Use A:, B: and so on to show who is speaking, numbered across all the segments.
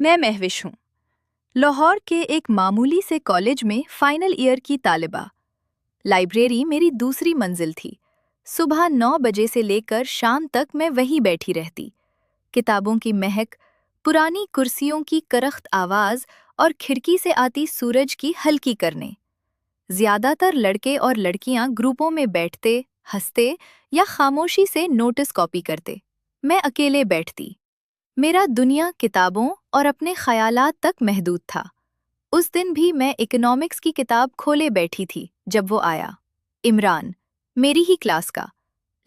A: मैं महविश हूँ। लाहौर के एक मामूली से कॉलेज में फाइनल ईयर की तालिबा। लाइब्रेरी मेरी दूसरी मंजिल थी। सुबह 9 बजे से लेकर शाम तक मैं वहीं बैठी रहती। किताबों की महक, पुरानी कुर्सियों की करख्त आवाज और खिड़की से आती सूरज की हल्की करने। ज्यादातर लड़के और लड़कियां ग्रुपों में बैठते, हंसते या खामोशी से नोटिस कॉपी करते। मैं अकेले बैठती। मेरा दुनिया किताबों और अपने ख्यालात तक महदूद था। उस दिन भी मैं इकोनॉमिक्स की किताब खोले बैठी थी जब वो आया। इमरान, मेरी ही क्लास का,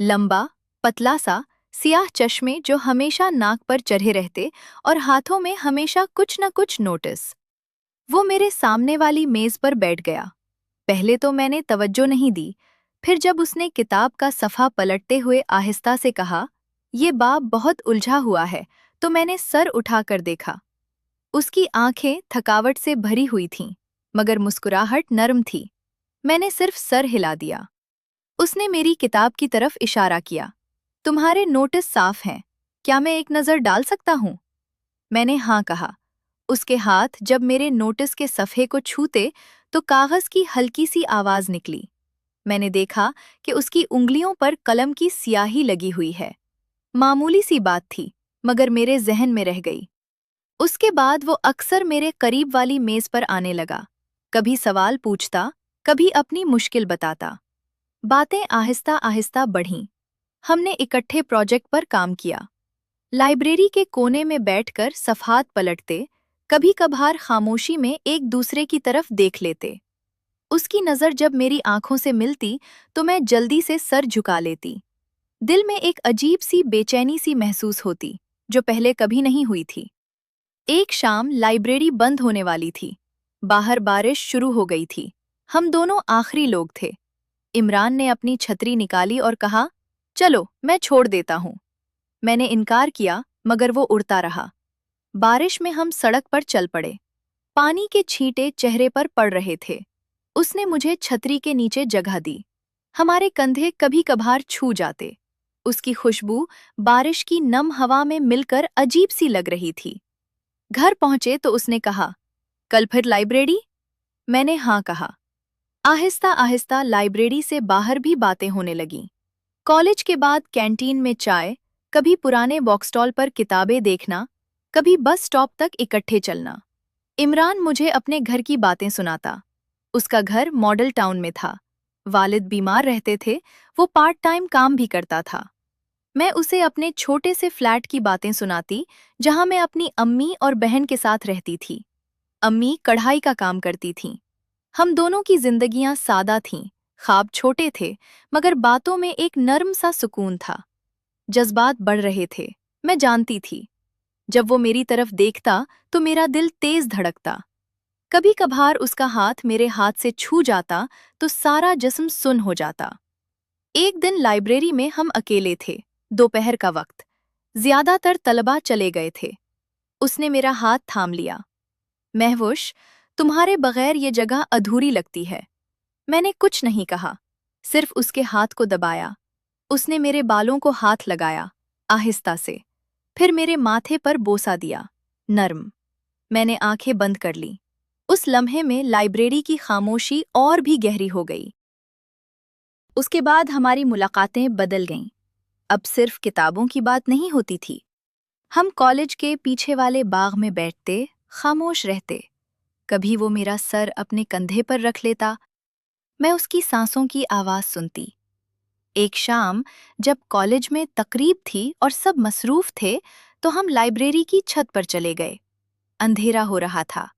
A: लंबा, पतला सा, सियाह चश्मे जो हमेशा नाक पर चढ़े रहते और हाथों में हमेशा कुछ न कुछ नोटिस। वो मेरे सामने वाली मेज पर बैठ गया। पहले तो मैंने तवज्जो नहीं दी, फिर जब उसने किताब का सफ़ा पलटते हुए आहिस्ता से कहा, "ये बाब बहुत उलझा हुआ है", तो मैंने सर उठाकर देखा। उसकी आंखें थकावट से भरी हुई थीं, मगर मुस्कुराहट नरम थी। मैंने सिर्फ सर हिला दिया। उसने मेरी किताब की तरफ इशारा किया। "तुम्हारे नोटिस साफ हैं, क्या मैं एक नज़र डाल सकता हूँ?" मैंने हाँ कहा। उसके हाथ जब मेरे नोटिस के सफ़े को छूते तो कागज़ की हल्की सी आवाज़ निकली। मैंने देखा कि उसकी उंगलियों पर कलम की स्याही लगी हुई है। मामूली सी बात थी, मगर मेरे ज़हन में रह गई। उसके बाद वो अक्सर मेरे करीब वाली मेज़ पर आने लगा। कभी सवाल पूछता, कभी अपनी मुश्किल बताता। बातें आहिस्ता आहिस्ता बढ़ीं। हमने इकट्ठे प्रोजेक्ट पर काम किया। लाइब्रेरी के कोने में बैठकर सफ़हात पलटते, कभी कभार खामोशी में एक दूसरे की तरफ देख लेते। उसकी नज़र जब मेरी आंखों से मिलती तो मैं जल्दी से सर झुका लेती। दिल में एक अजीब सी बेचैनी सी महसूस होती, जो पहले कभी नहीं हुई थी। एक शाम लाइब्रेरी बंद होने वाली थी। बाहर बारिश शुरू हो गई थी। हम दोनों आखिरी लोग थे। इमरान ने अपनी छतरी निकाली और कहा, "चलो, मैं छोड़ देता हूँ।" मैंने इनकार किया, मगर वो उड़ता रहा। बारिश में हम सड़क पर चल पड़े। पानी के छींटे चेहरे पर पड़ रहे थे। उसने मुझे छतरी के नीचे जगह दी। हमारे कंधे कभी कभार छू जाते। उसकी खुशबू बारिश की नम हवा में मिलकर अजीब सी लग रही थी। घर पहुंचे तो उसने कहा, "कल फिर लाइब्रेरी?" मैंने हाँ कहा। आहिस्ता आहिस्ता लाइब्रेरी से बाहर भी बातें होने लगीं। कॉलेज के बाद कैंटीन में चाय, कभी पुराने बॉक्स स्टॉल पर किताबें देखना, कभी बस स्टॉप तक इकट्ठे चलना। इमरान मुझे अपने घर की बातें सुनाता। उसका घर मॉडल टाउन में था। वालिद बीमार रहते थे, वो पार्ट टाइम काम भी करता था। मैं उसे अपने छोटे से फ्लैट की बातें सुनाती, जहां मैं अपनी अम्मी और बहन के साथ रहती थी। अम्मी कढ़ाई का काम करती थीं। हम दोनों की जिंदगियां सादा थीं, ख्वाब छोटे थे, मगर बातों में एक नर्म सा सुकून था। जज्बात बढ़ रहे थे, मैं जानती थी। जब वो मेरी तरफ देखता तो मेरा दिल तेज धड़कता। कभी कभार उसका हाथ मेरे हाथ से छू जाता तो सारा जिस्म सुन हो जाता। एक दिन लाइब्रेरी में हम अकेले थे, दोपहर का वक्त। ज्यादातर तलबा चले गए थे। उसने मेरा हाथ थाम लिया। "महवुश, तुम्हारे बगैर ये जगह अधूरी लगती है।" मैंने कुछ नहीं कहा, सिर्फ उसके हाथ को दबाया। उसने मेरे बालों को हाथ लगाया, आहिस्ता से, फिर मेरे माथे पर बोसा दिया, नर्म। मैंने आंखें बंद कर लीं। उस लम्हे में लाइब्रेरी की खामोशी और भी गहरी हो गई। उसके बाद हमारी मुलाकातें बदल गईं। अब सिर्फ किताबों की बात नहीं होती थी। हम कॉलेज के पीछे वाले बाग में बैठते, खामोश रहते। कभी वो मेरा सर अपने कंधे पर रख लेता, मैं उसकी सांसों की आवाज सुनती। एक शाम जब कॉलेज में तकरीब थी और सब मसरूफ थे, तो हम लाइब्रेरी की छत पर चले गए। अंधेरा हो रहा था।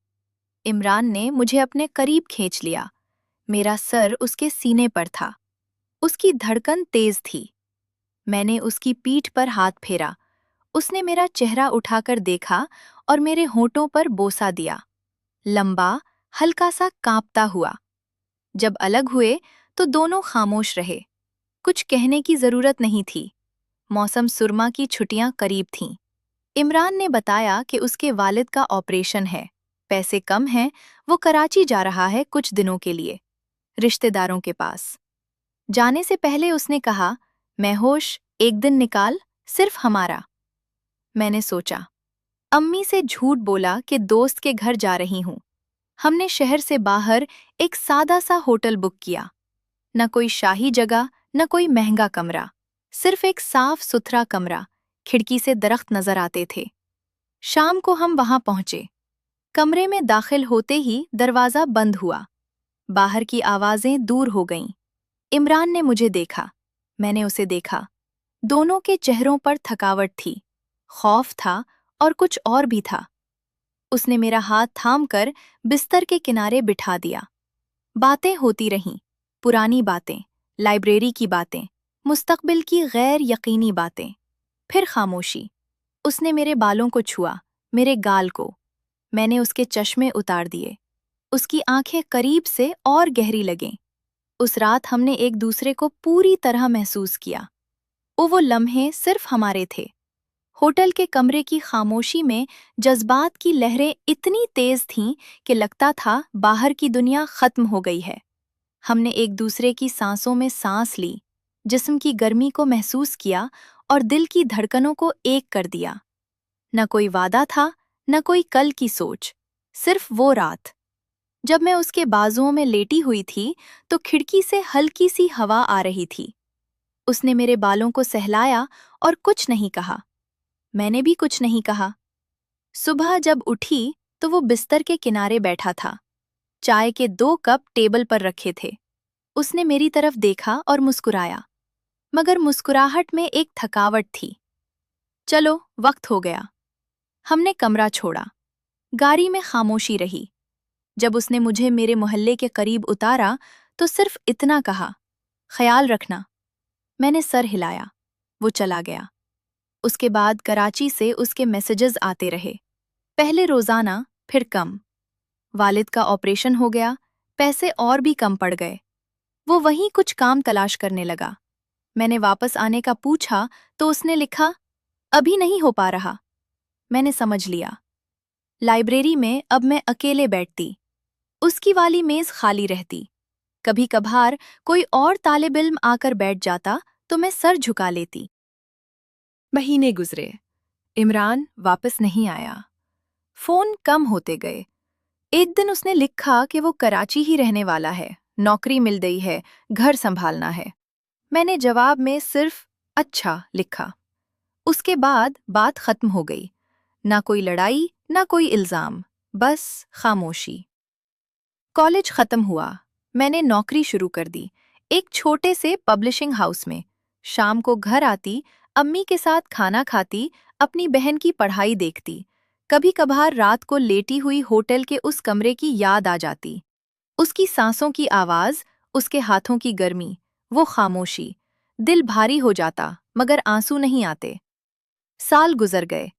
A: इमरान ने मुझे अपने करीब खींच लिया। मेरा सर उसके सीने पर था। उसकी धड़कन तेज थी। मैंने उसकी पीठ पर हाथ फेरा। उसने मेरा चेहरा उठाकर देखा और मेरे होठों पर बोसा दिया, लंबा, हल्का सा कांपता हुआ। जब अलग हुए तो दोनों खामोश रहे। कुछ कहने की जरूरत नहीं थी। मौसम सुरमा की छुट्टियां करीब थीं। इमरान ने बताया कि उसके वालिद का ऑपरेशन है, पैसे कम हैं, वो कराची जा रहा है कुछ दिनों के लिए, रिश्तेदारों के पास। जाने से पहले उसने कहा, "मैं होश, एक दिन निकाल, सिर्फ हमारा।" मैंने सोचा, अम्मी से झूठ बोला कि दोस्त के घर जा रही हूँ। हमने शहर से बाहर एक सादा सा होटल बुक किया। न कोई शाही जगह, न कोई महंगा कमरा, सिर्फ एक साफ सुथरा कमरा। खिड़की से दरख्त नजर आते थे। शाम को हम वहां पहुंचे। कमरे में दाखिल होते ही दरवाजा बंद हुआ। बाहर की आवाजें दूर हो गईं। इमरान ने मुझे देखा, मैंने उसे देखा। दोनों के चेहरों पर थकावट थी, खौफ था और कुछ और भी था। उसने मेरा हाथ थामकर बिस्तर के किनारे बिठा दिया। बातें होती रहीं, पुरानी बातें, लाइब्रेरी की बातें, मुस्तकबिल की गैर यकीनी बातें। फिर खामोशी। उसने मेरे बालों को छुआ, मेरे गाल को। मैंने उसके चश्मे उतार दिए। उसकी आंखें करीब से और गहरी लगें। उस रात हमने एक दूसरे को पूरी तरह महसूस किया। वो लम्हे सिर्फ हमारे थे। होटल के कमरे की खामोशी में जज्बात की लहरें इतनी तेज थीं कि लगता था बाहर की दुनिया खत्म हो गई है। हमने एक दूसरे की सांसों में सांस ली, जिस्म की गर्मी को महसूस किया और दिल की धड़कनों को एक कर दिया। न कोई वादा था, न कोई कल की सोच, सिर्फ वो रात। जब मैं उसके बाजुओं में लेटी हुई थी तो खिड़की से हल्की सी हवा आ रही थी। उसने मेरे बालों को सहलाया और कुछ नहीं कहा। मैंने भी कुछ नहीं कहा। सुबह जब उठी तो वो बिस्तर के किनारे बैठा था। चाय के 2 कप टेबल पर रखे थे। उसने मेरी तरफ देखा और मुस्कुराया, मगर मुस्कुराहट में एक थकावट थी। चलो, वक्त हो गया। हमने कमरा छोड़ा। गाड़ी में खामोशी रही। जब उसने मुझे मेरे मोहल्ले के करीब उतारा तो सिर्फ इतना कहा, ख्याल रखना। मैंने सर हिलाया। वो चला गया। उसके बाद कराची से उसके मैसेजेस आते रहे, पहले रोजाना, फिर कम। वालिद का ऑपरेशन हो गया, पैसे और भी कम पड़ गए। वो वहीं कुछ काम तलाश करने लगा। मैंने वापस आने का पूछा तो उसने लिखा, अभी नहीं हो पा रहा। मैंने समझ लिया। लाइब्रेरी में अब मैं अकेले बैठती। उसकी वाली मेज खाली रहती। कभी कभार कोई और तालिब इल्म आकर बैठ जाता तो मैं सर झुका लेती। महीने गुजरे। इमरान वापस नहीं आया। फोन कम होते गए। एक दिन उसने लिखा कि वो कराची ही रहने वाला है, नौकरी मिल गई है, घर संभालना है। मैंने जवाब में सिर्फ अच्छा लिखा। उसके बाद बात खत्म हो गई। ना कोई लड़ाई, ना कोई इल्जाम, बस खामोशी। कॉलेज खत्म हुआ। मैंने नौकरी शुरू कर दी, एक छोटे से पब्लिशिंग हाउस में। शाम को घर आती, अम्मी के साथ खाना खाती, अपनी बहन की पढ़ाई देखती। कभी कभार रात को लेटी हुई होटल के उस कमरे की याद आ जाती। उसकी सांसों की आवाज, उसके हाथों की गर्मी, वो खामोशी। दिल भारी हो जाता, मगर आंसू नहीं आते। साल गुजर गए।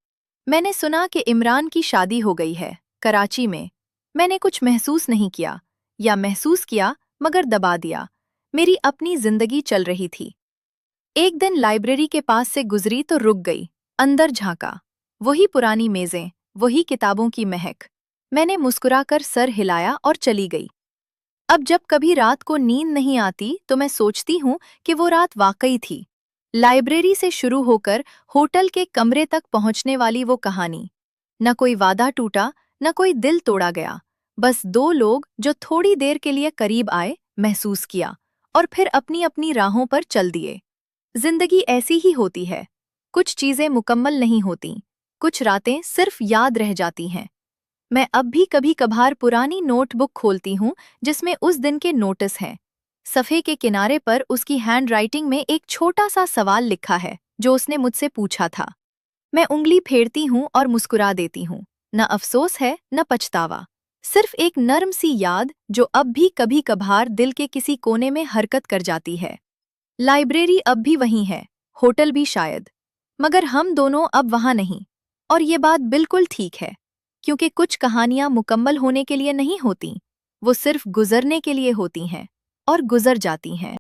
A: मैंने सुना कि इमरान की शादी हो गई है, कराची में। मैंने कुछ महसूस नहीं किया, या महसूस किया मगर दबा दिया। मेरी अपनी जिंदगी चल रही थी। एक दिन लाइब्रेरी के पास से गुजरी तो रुक गई, अंदर झांका। वही पुरानी मेजें, वही किताबों की महक। मैंने मुस्कुराकर सर हिलाया और चली गई। अब जब कभी रात को नींद नहीं आती तो मैं सोचती हूँ कि वो रात वाकई थी। लाइब्रेरी से शुरू होकर होटल के कमरे तक पहुंचने वाली वो कहानी। न कोई वादा टूटा, न कोई दिल तोड़ा गया। बस 2 लोग जो थोड़ी देर के लिए करीब आए, महसूस किया, और फिर अपनी अपनी राहों पर चल दिए। जिंदगी ऐसी ही होती है। कुछ चीजें मुकम्मल नहीं होती, कुछ रातें सिर्फ याद रह जाती हैं। मैं अब भी कभी कभार पुरानी नोटबुक खोलती हूँ जिसमें उस दिन के नोटिस हैं। सफ़े के किनारे पर उसकी हैंड राइटिंग में एक छोटा सा सवाल लिखा है जो उसने मुझसे पूछा था। मैं उंगली फेरती हूँ और मुस्कुरा देती हूँ। न अफसोस है, न पछतावा, सिर्फ एक नर्म सी याद जो अब भी कभी कभार दिल के किसी कोने में हरकत कर जाती है। लाइब्रेरी अब भी वहीं है, होटल भी शायद, मगर हम दोनों अब वहाँ नहीं। और ये बात बिल्कुल ठीक है, क्योंकि कुछ कहानियां मुकम्मल होने के लिए नहीं होती, वो सिर्फ गुजरने के लिए होती हैं और गुजर जाती हैं।